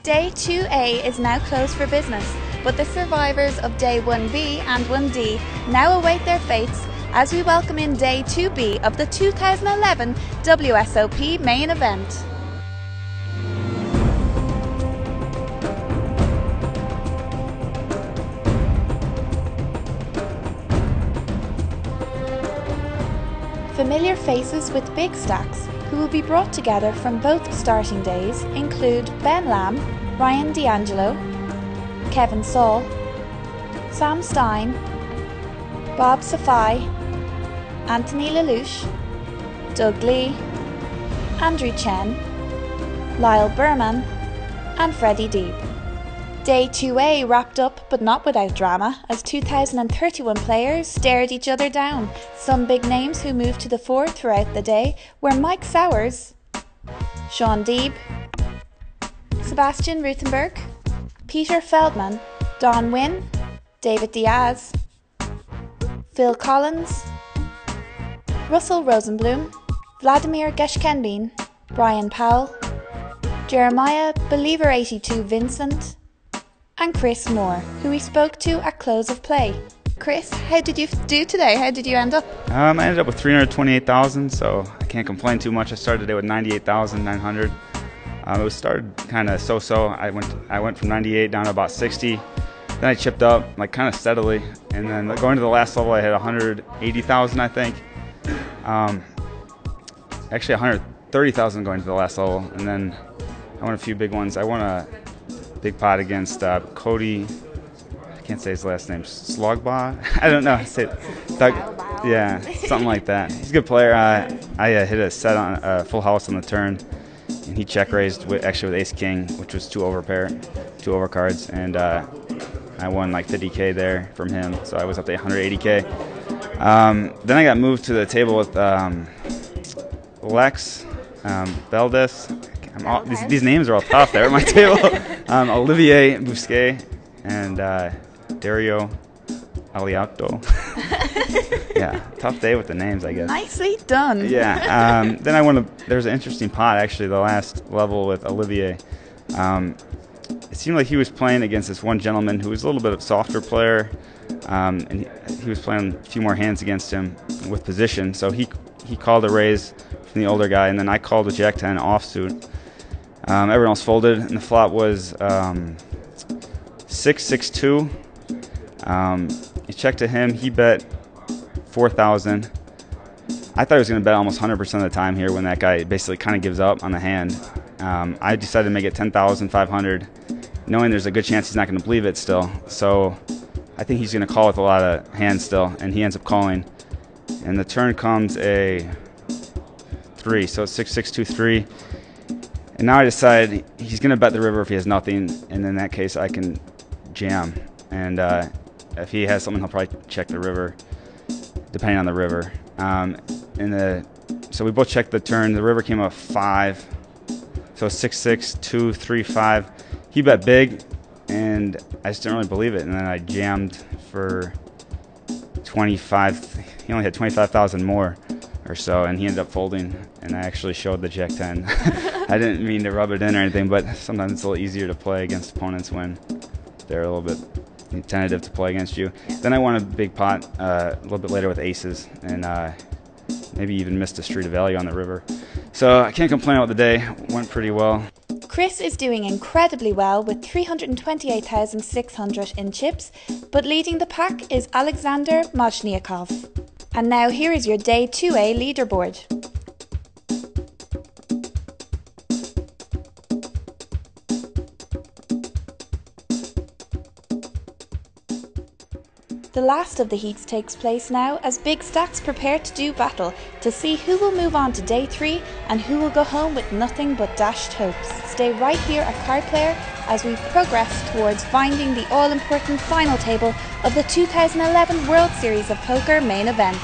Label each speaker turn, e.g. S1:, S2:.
S1: Day 2A is now closed for business, but the survivors of Day 1B and 1D now await their fates as we welcome in Day 2B of the 2011 WSOP main event. Familiar faces with big stacks who will be brought together from both starting days include Ben Lamb, Ryan D'Angelo, Kevin Saul, Sam Stein, Bob Safai, Anthony Lelouch, Doug Lee, Andrew Chen, Lyle Berman and Freddie Deeb. Day 2A wrapped up but not without drama as 2,031 players stared each other down. Some big names who moved to the fore throughout the day were Mike Sowers, Sean Deeb, Sebastian Ruthenberg, Peter Feldman, Don Wynn, David Diaz, Phil Collins, Russell Rosenblum, Vladimir Geshkenbin, Brian Powell, Jeremiah Believer82 Vincent, and Chris Moore, who we spoke to at close of play. Chris, how did you do today? How did you end up?
S2: I ended up with 328,000, so I can't complain too much. I started today with 98,900. It was started kind of so-so. I went from 98 down to about 60. Then I chipped up like kind of steadily, and then going to the last level, I hit 180,000, I think. Actually, 130,000 going to the last level, and then I won a few big ones. I won a big pot against Cody. I can't say his last name. Slogbaugh? I don't know. Doug, yeah, something like that. He's a good player. I hit a set on full house on the turn, and he check raised with ace king, which was two over cards, and I won like 50K there from him. So I was up to 180K. Then I got moved to the table with Lex, Beldes. These names are all tough there at my table. Olivier Bousquet and Dario Aliato. Yeah, tough day with the names, I guess.
S1: Nicely done.
S2: Yeah. Then I won. There's an interesting pot actually. The last level with Olivier. It seemed like he was playing against this one gentleman who was a little bit of a softer player, and he was playing a few more hands against him with position. So he called a raise from the older guy, and then I called a Jack 10 offsuit. Everyone else folded, and the flop was 6-6-2. You checked to him. He bet 4,000. I thought he was going to bet almost 100% of the time here when that guy basically kind of gives up on the hand. I decided to make it 10,500, knowing there's a good chance he's not going to believe it still. So I think he's going to call with a lot of hands still, and he ends up calling. And the turn comes a 3, so it's 6-6-2-3. And now I decide he's going to bet the river if he has nothing, and in that case I can jam. And if he has something, he'll probably check the river, depending on the river. So we both checked the turn. The river came up 5, so 6-6-2-3-5. He bet big, and I just didn't really believe it. And then I jammed for 25. He only had 25,000 more or so, and he ended up folding, and I actually showed the Jack 10. I didn't mean to rub it in or anything, but sometimes it's a little easier to play against opponents when they're a little bit tentative to play against you. Then I won a big pot a little bit later with aces, and maybe even missed a street of value on the river. So I can't complain about the day. Went pretty well.
S1: Chris is doing incredibly well with 328,600 in chips, but leading the pack is Alexander Majniakov. And now here is your Day 2A leaderboard. The last of the heats takes place now as big stacks prepare to do battle to see who will move on to Day 3 and who will go home with nothing but dashed hopes. Stay right here at Card Player as we progress towards finding the all-important final table of the 2011 World Series of Poker main event.